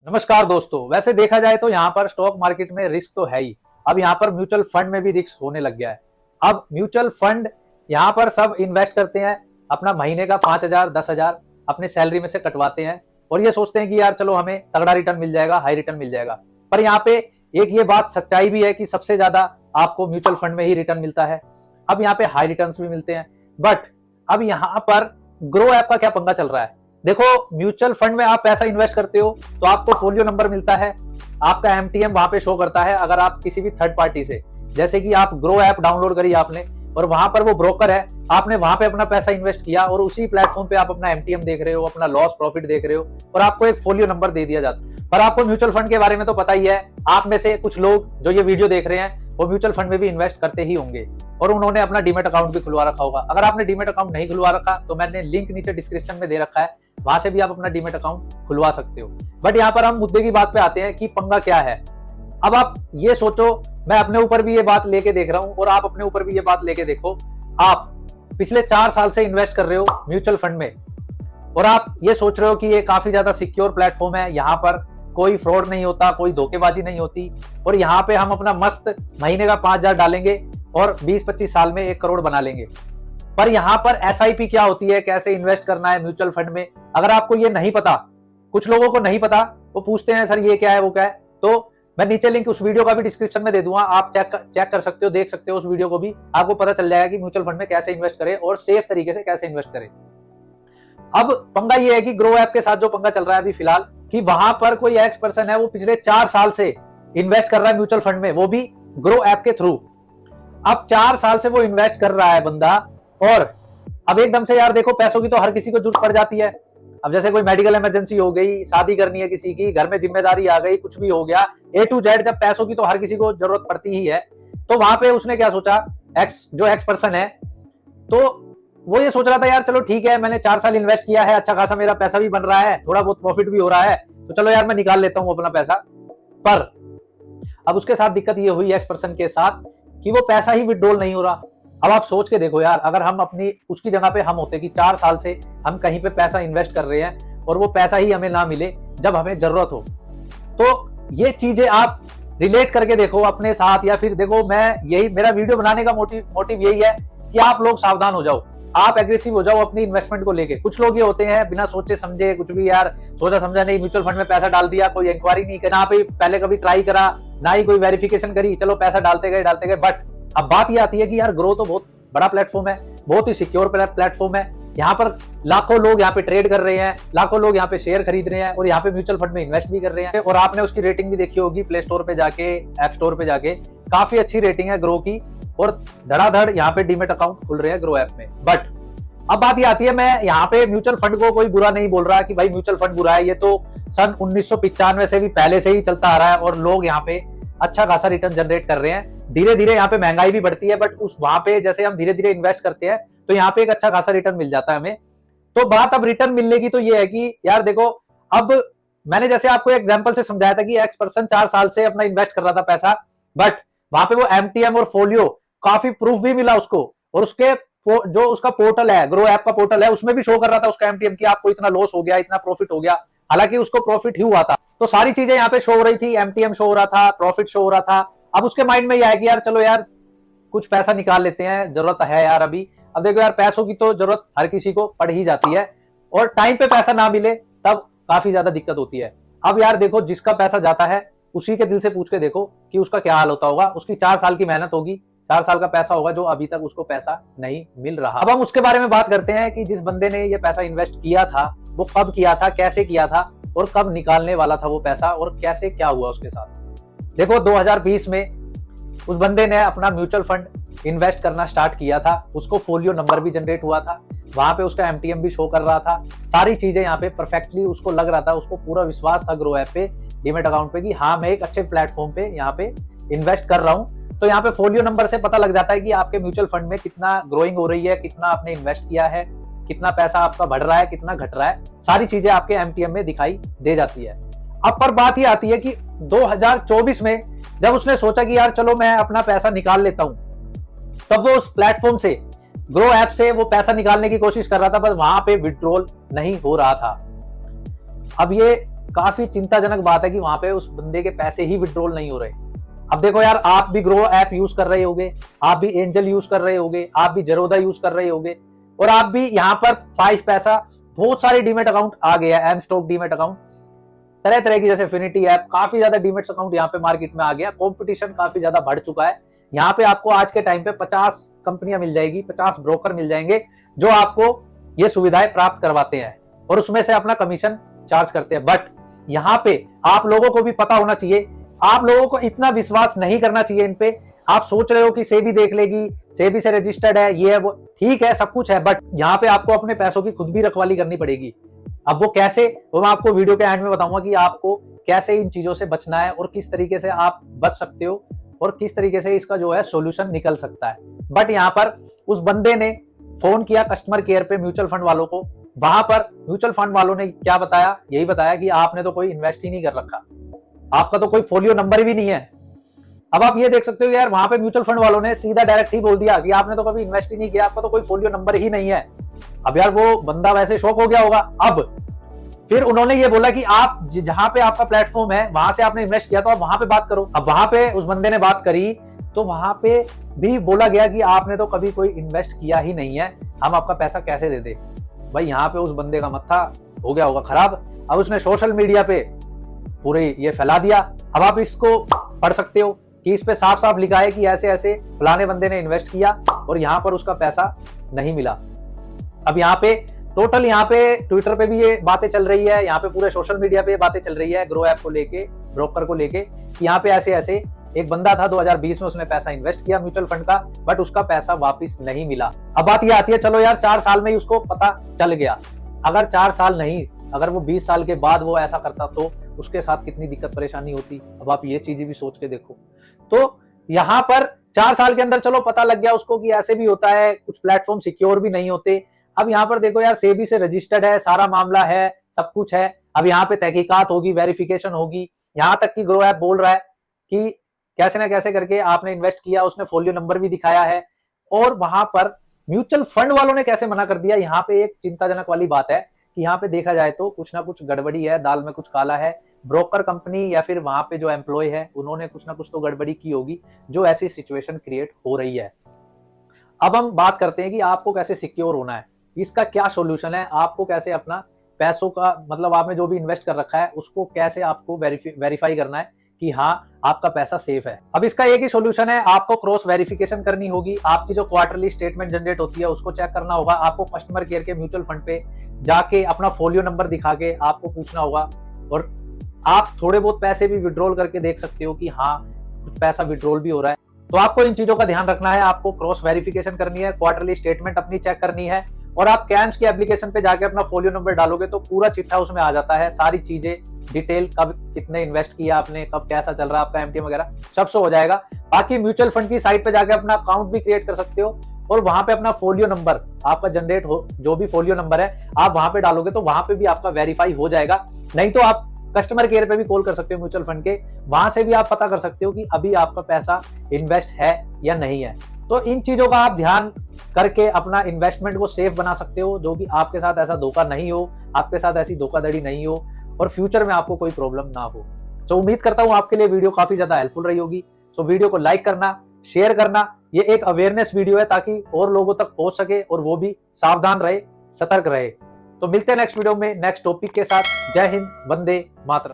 नमस्कार दोस्तों। वैसे देखा जाए तो यहाँ पर स्टॉक मार्केट में रिस्क तो है ही। अब यहाँ पर म्यूचुअल फंड में भी रिस्क होने लग गया है। अब म्यूचुअल फंड यहाँ पर सब इन्वेस्ट करते हैं, अपना महीने का 5,000 10,000 अपने सैलरी में से कटवाते हैं और ये सोचते हैं कि यार चलो हमें तगड़ा रिटर्न मिल जाएगा, हाई रिटर्न मिल जाएगा। पर यहाँ पे एक ये बात सच्चाई भी है कि सबसे ज्यादा आपको म्यूचुअल फंड में ही रिटर्न मिलता है। अब यहाँ पे हाई रिटर्न भी मिलते हैं, बट अब यहाँ पर ग्रो ऐप का क्या पंगा चल रहा है। देखो, म्यूचुअल फंड में आप पैसा इन्वेस्ट करते हो तो आपको फोलियो नंबर मिलता है, आपका एमटीएम वहां पे शो करता है। अगर आप किसी भी थर्ड पार्टी से, जैसे कि आप ग्रो ऐप डाउनलोड करी आपने और वहां पर वो ब्रोकर है, आपने वहां पे अपना पैसा इन्वेस्ट किया और उसी प्लेटफॉर्म पे आप अपना एमटीएम देख रहे हो, अपना लॉस प्रॉफिट देख रहे हो और आपको एक फोलियो नंबर दे दिया जाता है। पर आपको म्यूचुअल फंड के बारे में तो पता ही है। आप में से कुछ लोग जो ये वीडियो देख रहे हैं वो म्यूचुअल फंड में भी इन्वेस्ट करते ही होंगे और उन्होंने अपना डीमेट अकाउंट भी खुलवा रखा होगा। अगर आपने डीमेट अकाउंट नहीं खुलवा रखा तो मैंने लिंक नीचे डिस्क्रिप्शन में दे रखा है, वहां से भी आप अपना डीमेट अकाउंट खुलवा सकते हो। बट यहाँ पर हम मुद्दे की बात पे आते हैं कि पंगा क्या है। अब आप ये सोचो, मैं अपने ऊपर भी ये बात लेके देख रहा हूं और आप अपने ऊपर भी ये बात लेके देखो। आप पिछले 4 साल से इन्वेस्ट कर रहे हो म्यूचुअल फंड में और आप ये सोच रहे हो कि ये काफी ज्यादा सिक्योर प्लेटफॉर्म है, यहाँ पर कोई फ्रॉड नहीं होता, कोई धोखेबाजी नहीं होती और यहाँ पे हम अपना मस्त महीने का 5,000 डालेंगे और 20-25 साल में 1 करोड़ बना लेंगे। पर यहाँ पर एसआईपी क्या होती है, कैसे इन्वेस्ट करना है म्यूचुअल फंड में, अगर आपको ये नहीं पता, कुछ लोगों को नहीं पता, वो पूछते हैं सर ये क्या है वो क्या है, तो मैं नीचे लिंक उस वीडियो का भी डिस्क्रिप्शन में दे दूंगा, आप चेक कर सकते हो, देख सकते हो उस वीडियो को भी, आपको पता चल जाएगा कि म्यूचुअल फंड में कैसे इन्वेस्ट करें और सेफ तरीके से कैसे इन्वेस्ट करें। अब पंगा ये है कि ग्रो ऐप के साथ जो पंगा चल रहा है अभी फिलहाल, कि वहां पर कोई एक्स पर्सन है, वो पिछले 4 साल से इन्वेस्ट कर रहा है म्यूचुअल फंड में, वो भी ग्रो ऐप के थ्रू। अब 4 साल से वो इन्वेस्ट कर रहा है बंदा और अब एकदम से यार देखो, पैसों की तो हर किसी को जरूरत पड़ जाती है। अब जैसे कोई मेडिकल इमरजेंसी हो गई, शादी करनी है किसी की, घर में जिम्मेदारी आ गई, कुछ भी हो गया, A to Z, जब पैसों की तो हर किसी को जरूरत पड़ती ही है। तो वहां पे उसने क्या सोचा, एक्स पर्सन है, तो वो ये सोच रहा था यार चलो ठीक है, मैंने 4 साल इन्वेस्ट किया है, अच्छा खासा मेरा पैसा भी बन रहा है, थोड़ा बहुत प्रॉफिट भी हो रहा है, तो चलो यार मैं निकाल लेता हूं अपना पैसा। पर अब उसके साथ दिक्कत ये हुई एक्स पर्सन के साथ कि वो पैसा ही विड्रॉल नहीं हो रहा। अब आप सोच के देखो यार, अगर हम अपनी उसकी जगह पे हम होते कि 4 साल से हम कहीं पे पैसा इन्वेस्ट कर रहे हैं और वो पैसा ही हमें ना मिले जब हमें जरूरत हो, तो ये चीजें आप रिलेट करके देखो अपने साथ। या फिर देखो, मैं यही, मेरा वीडियो बनाने का मोटिव यही है कि आप लोग सावधान हो जाओ, आप एग्रेसिव हो जाओ अपनी इन्वेस्टमेंट को लेके। कुछ लोग ये होते हैं बिना सोचे समझे, कुछ भी यार सोचा समझा नहीं, म्यूचुअल फंड में पैसा डाल दिया, कोई इंक्वायरी नहीं करना, पहले कभी ट्राई करा ना ही कोई वेरिफिकेशन करी, चलो पैसा डालते गए। बट अब बात ये आती है कि यार ग्रो तो बहुत बड़ा प्लेटफॉर्म है, बहुत ही सिक्योर प्लेटफॉर्म है, यहाँ पर लाखों लोग यहाँ पे ट्रेड कर रहे हैं, लाखों लोग यहाँ पे शेयर खरीद रहे हैं और यहाँ पे म्यूचुअल फंड में इन्वेस्ट भी कर रहे हैं। और आपने उसकी रेटिंग भी देखी होगी प्ले स्टोर पे जाके, ऐप स्टोर पे जाके, काफी अच्छी रेटिंग है ग्रो की और धड़ाधड़ यहाँ पे डीमेट अकाउंट खुल रहे हैं ग्रो ऐप में। बट अब बात ये आती है, मैं यहाँ पे म्यूचुअल फंड को कोई बुरा नहीं बोल रहा कि भाई म्यूचुअल फंड बुरा है, ये तो सन 1995 से भी पहले से ही चलता आ रहा है और लोग यहाँ पे अच्छा खासा रिटर्न जनरेट कर रहे हैं। धीरे धीरे यहाँ पे महंगाई भी बढ़ती है, बट उस वहां पे जैसे हम धीरे धीरे इन्वेस्ट करते हैं तो यहाँ पे एक अच्छा खासा रिटर्न मिल जाता है हमें। तो बात अब रिटर्न मिलने की तो ये है कि यार देखो, अब मैंने जैसे आपको एग्जांपल से समझाया था कि एक्स पर्सन 4 साल से अपना इन्वेस्ट कर रहा था पैसा, बट वहां पे वो एमटीएम और फोलियो काफी प्रूफ भी मिला उसको, और उसके जो उसका पोर्टल है, ग्रो ऐप का पोर्टल है, उसमें भी शो कर रहा था उसका एमटीएम की आपको इतना लॉस हो गया, इतना प्रॉफिट हो गया, हालांकि उसको प्रॉफिट ही हुआ था। तो सारी चीजें यहाँ पे शो हो रही थी, एमटीएम शो हो रहा था, प्रॉफिट शो हो रहा था। अब उसके माइंड में यह है कि यार चलो यार कुछ पैसा निकाल लेते हैं, जरूरत है यार अभी। अब देखो यार, पैसों की तो जरूरत हर किसी को पड़ ही जाती है और टाइम पे पैसा ना मिले तब काफी ज्यादा दिक्कत होती है। अब यार देखो, जिसका पैसा जाता है उसी के दिल से पूछ के देखो कि उसका क्या हाल होता होगा। उसकी 4 साल की मेहनत होगी, 4 साल का पैसा होगा जो अभी तक उसको पैसा नहीं मिल रहा। अब हम उसके बारे में बात करते हैं कि जिस बंदे ने ये पैसा इन्वेस्ट किया था वो कब किया था, कैसे किया था और कब निकालने वाला था वो पैसा और कैसे क्या हुआ उसके साथ। देखो, 2020 में उस बंदे ने अपना म्यूचुअल फंड इन्वेस्ट करना स्टार्ट किया था, उसको फोलियो नंबर भी जनरेट हुआ था, वहां पे उसका एमटीएम भी शो कर रहा था, सारी चीजें यहाँ पे परफेक्टली उसको लग रहा था, उसको पूरा विश्वास था ग्रो ऐप पे, डीमेट अकाउंट पे, कि हाँ मैं एक अच्छे प्लेटफॉर्म पे यहाँ पे इन्वेस्ट कर रहा हूँ। तो यहाँ पे फोलियो नंबर से पता लग जाता है कि आपके म्यूचुअल फंड में कितना ग्रोइंग हो रही है, कितना आपने इन्वेस्ट किया है, कितना पैसा आपका बढ़ रहा है, कितना घट रहा है, सारी चीजें आपके एमटीएम में दिखाई दे जाती है। अब पर बात ये आती है कि 2024 में जब उसने सोचा कि यार चलो मैं अपना पैसा निकाल लेता हूं, तब वो उस प्लेटफॉर्म से, ग्रो ऐप से वो पैसा निकालने की कोशिश कर रहा था, पर वहां पे विड्रॉल नहीं हो रहा था। अब ये काफी चिंताजनक बात है कि वहां पे उस बंदे के पैसे ही विड्रॉल नहीं हो रहे। अब देखो यार, आप भी ग्रो ऐप यूज कर रहे होगे, आप भी एंजल यूज कर रहे होगे, आप भी जरोदा यूज कर रहे होगे, और आप भी यहाँ पर 5 पैसा, बहुत सारे डीमेट अकाउंट आ गया है, एम स्टॉक डीमेट अकाउंट, तरह तरह की, जैसे फिनिटी ऐप, काफी ज्यादा डीमेट अकाउंट यहाँ पे मार्केट में आ गया। कंपटीशन काफी ज्यादा बढ़ चुका है। यहाँ पे आपको आज के टाइम पे 50 कंपनियां मिल जाएगी, 50 ब्रोकर मिल जाएंगे जो आपको ये सुविधाएं प्राप्त करवाते हैं और उसमें से अपना कमीशन चार्ज करते हैं। बट यहाँ पे आप लोगों को भी पता होना चाहिए, आप लोगों को इतना विश्वास नहीं करना चाहिए इन पे। आप सोच रहे हो कि सेबी देख लेगी, सेबी से रजिस्टर्ड है, ये है वो, ठीक है, सब कुछ है, बट यहाँ पे आपको अपने पैसों की खुद भी रखवाली करनी पड़ेगी। अब वो कैसे, वो मैं आपको वीडियो के एंड में बताऊंगा कि आपको कैसे इन चीजों से बचना है और किस तरीके से आप बच सकते हो और किस तरीके से इसका जो है सॉल्यूशन निकल सकता है। बट यहाँ पर उस बंदे ने फोन किया कस्टमर केयर पे म्यूचुअल फंड वालों को, वहां पर म्यूचुअल फंड वालों ने क्या बताया, यही बताया कि आपने तो कोई इन्वेस्ट ही नहीं कर रखा, आपका तो कोई फोलियो नंबर भी नहीं है। अब आप ये देख सकते हो यार, वहां पे म्यूचुअल फंड वालों ने सीधा डायरेक्ट ही बोल दिया कि आपने तो कभी इन्वेस्ट ही नहीं किया, आपका तो कोई फोलियो नंबर ही नहीं है। अब यार वो बंदा वैसे शॉक हो गया होगा। अब फिर उन्होंने ये बोला कि आप जहां पे आपका प्लेटफॉर्म है वहां से आपने इन्वेस्ट किया तो आप वहां पे बात करो। अब वहां पे उस बंदे ने बात करी तो वहां पे भी बोला गया कि आपने तो कभी कोई इन्वेस्ट किया ही नहीं है, हम आपका पैसा कैसे दे दे। भाई यहाँ पे उस बंदे का मत्था हो गया होगा खराब। अब उसने सोशल मीडिया पे पूरे ये फैला दिया। अब आप इसको पढ़ सकते हो कि इस पे साफ साफ लिखा है कि ऐसे ऐसे फलाने बंदे ने इन्वेस्ट किया और यहाँ पर उसका पैसा नहीं मिला। अब यहाँ पे टोटल, यहाँ पे ट्विटर पे भी ये बातें चल रही है, यहाँ पे पूरे सोशल मीडिया पे बातें चल रही है ग्रो ऐप को लेके, ब्रोकर को लेके, कि यहाँ पे ऐसे ऐसे एक बंदा था 2020 में, उसने पैसा इन्वेस्ट किया म्यूचुअल फंड का, बट उसका पैसा वापस नहीं मिला। अब बात ये आती है, चलो यार 4 साल में ही उसको पता चल गया, अगर 4 साल नहीं, अगर वो 20 साल के बाद वो ऐसा करता तो उसके साथ कितनी दिक्कत परेशानी होती। अब आप ये चीजें भी सोच के देखो। तो यहाँ पर 4 साल के अंदर चलो पता लग गया उसको कि ऐसे भी होता है, कुछ प्लेटफॉर्म सिक्योर भी नहीं होते। अब यहाँ पर देखो यार, सेबी से रजिस्टर्ड है, सारा मामला है, सब कुछ है। अब यहाँ पे तहकीकात होगी, वेरिफिकेशन होगी, यहाँ तक कि ग्रो ऐप बोल रहा है कि कैसे ना कैसे करके आपने इन्वेस्ट किया, उसने फोलियो नंबर भी दिखाया है। और वहां पर म्यूचुअल फंड वालों ने कैसे मना कर दिया। यहाँ पे एक चिंताजनक वाली बात है कि यहाँ पे देखा जाए तो कुछ ना कुछ गड़बड़ी है, दाल में कुछ काला है। ब्रोकर कंपनी या फिर वहां पे जो एम्प्लॉय है उन्होंने कुछ ना कुछ तो गड़बड़ी की होगी, जो ऐसी सिचुएशन क्रिएट हो रही है। अब हम बात करते हैं कि आपको कैसे सिक्योर होना है, इसका क्या सॉल्यूशन है, आपको कैसे अपना पैसों का, मतलब आपने जो भी इन्वेस्ट कर रखा है उसको कैसे आपको वेरीफाई करना है कि हाँ आपका पैसा सेफ है। अब इसका एक ही सॉल्यूशन है, आपको क्रॉस वेरिफिकेशन करनी होगी। आपकी जो क्वार्टरली स्टेटमेंट जनरेट होती है उसको चेक करना होगा। आपको कस्टमर केयर के म्यूचुअल फंड पे जाके अपना फोलियो नंबर दिखा के आपको पूछना होगा, और आप थोड़े बहुत पैसे भी विड्रॉल करके देख सकते हो कि हाँ कुछ पैसा विड्रॉल भी हो रहा है। तो आपको इन चीजों का ध्यान रखना है, आपको क्रॉस वेरिफिकेशन करनी है, क्वार्टरली स्टेटमेंट अपनी चेक करनी है, और आप कैम्स की एप्लीकेशन पे जाके अपना फोलियो नंबर डालोगे तो पूरा चिट्ठा उसमें आ जाता है, सारी चीजें डिटेल, कब कितने इन्वेस्ट किया आपने, कब कैसा चल रहा है आपका एमटीएम वगैरह, सब शो हो जाएगा। बाकी म्यूचुअल फंड की साइट पे जाके अपना अकाउंट भी क्रिएट कर सकते हो, और वहां पे अपना फोलियो नंबर आपका जनरेट हो, जो भी फोलियो नंबर है आप वहां पे डालोगे तो वहां पे भी आपका वेरीफाई हो जाएगा। नहीं तो आप कस्टमर केयर पे भी कॉल कर सकते हो म्यूचुअल फंड के, वहां से भी आप पता कर सकते हो कि अभी आपका पैसा इन्वेस्ट है या नहीं है। तो इन चीजों का आप ध्यान करके अपना इन्वेस्टमेंट को सेफ बना सकते हो, जो कि आपके साथ ऐसा धोखा नहीं हो, आपके साथ ऐसी धोखाधड़ी नहीं हो, और फ्यूचर में आपको कोई प्रॉब्लम ना हो। तो उम्मीद करता हूं आपके लिए वीडियो काफी ज्यादा हेल्पफुल रही होगी। तो वीडियो को लाइक करना, शेयर करना, ये एक अवेयरनेस वीडियो है ताकि और लोगों तक पहुंच सके और वो भी सावधान रहे, सतर्क रहे। तो मिलते हैं नेक्स्ट वीडियो में नेक्स्ट टॉपिक के साथ। जय हिंद, वंदे मातरम।